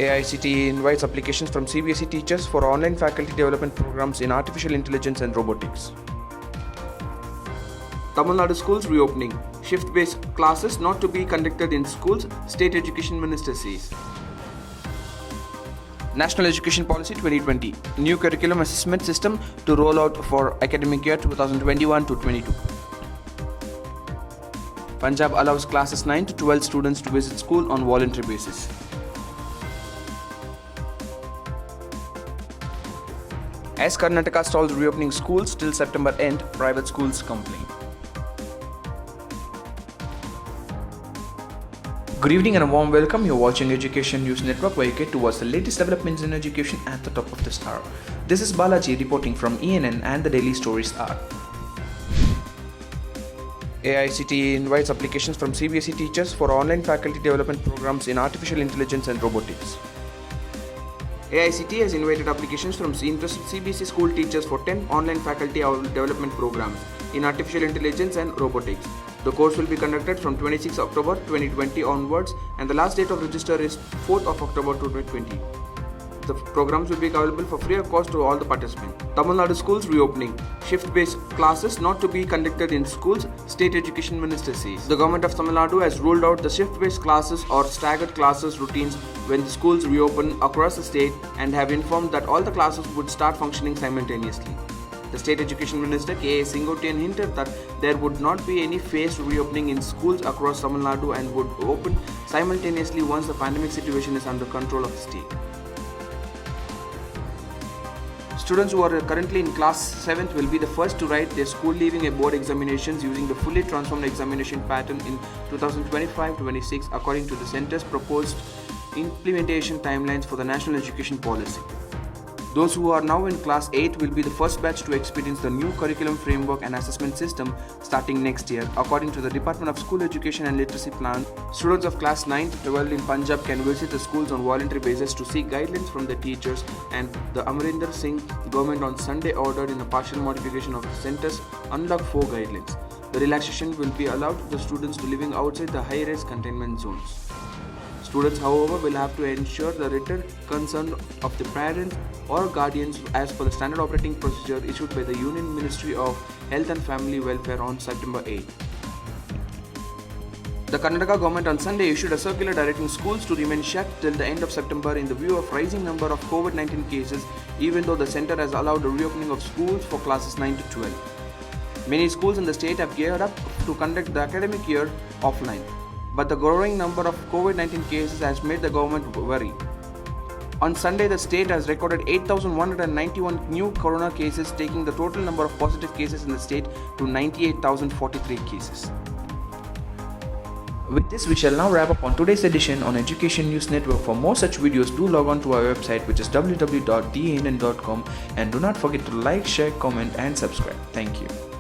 AICTE invites applications from CBSE teachers for online faculty development programs in artificial intelligence and robotics. Tamil Nadu schools reopening. Shift-based classes not to be conducted in schools, State Education Minister says. National Education Policy 2020. New curriculum assessment system to roll out for academic year 2021-22. Punjab allows classes 9 to 12 students to visit school on voluntary basis. As Karnataka stalls reopening schools till September end, private schools complain. Good evening and a warm welcome. You're watching Education News Network, where you get towards the latest developments in education at the top of the hour. This is Balaji reporting from ENN and the Daily Stories Hour. AICTE invites applications from CBSE teachers for online faculty development programs in artificial intelligence and robotics. AICTE has invited applications from interested CBSE school teachers for 10 online faculty development programs in artificial intelligence and robotics. The course will be conducted from 26 October 2020 onwards, and the last date of register is 4th of October 2020. The programs will be available for free of cost to all the participants. Tamil Nadu schools reopening. Shift-based classes not to be conducted in schools, State Education Minister says. The government of Tamil Nadu has ruled out the shift-based classes or staggered classes routines when the schools reopen across the state, and have informed that all the classes would start functioning simultaneously. The State Education Minister K.A. Sengotian hinted that there would not be any phased reopening in schools across Tamil Nadu and would open simultaneously once the pandemic situation is under control of the state. Students who are currently in class 7th will be the first to write their school leaving and board examinations using the fully transformed examination pattern in 2025-26 according to the centre's proposed implementation timelines for the National Education Policy. Those who are now in class 8 will be the first batch to experience the new curriculum framework and assessment system starting next year. According to the Department of School Education and Literacy Plan, students of class 9 to 12 in Punjab can visit the schools on voluntary basis to seek guidelines from the teachers, and the Amarinder Singh government on Sunday ordered in a partial modification of the centre's Unlock 4 guidelines. The relaxation will be allowed to the students to living outside the high-risk containment zones. Students, however, will have to ensure the written consent of the parents or guardians as per the standard operating procedure issued by the Union Ministry of Health and Family Welfare on September 8. The Karnataka government on Sunday issued a circular directing schools to remain shut till the end of September in the view of rising number of COVID-19 cases, even though the centre has allowed the reopening of schools for classes 9 to 12. Many schools in the state have geared up to conduct the academic year offline, but the growing number of COVID-19 cases has made the government worry. On Sunday, the state has recorded 8,191 new corona cases, taking the total number of positive cases in the state to 98,043 cases. With this, we shall now wrap up on today's edition on Education News Network. For more such videos, do log on to our website, which is www.dann.com, and do not forget to like, share, comment and subscribe. Thank you.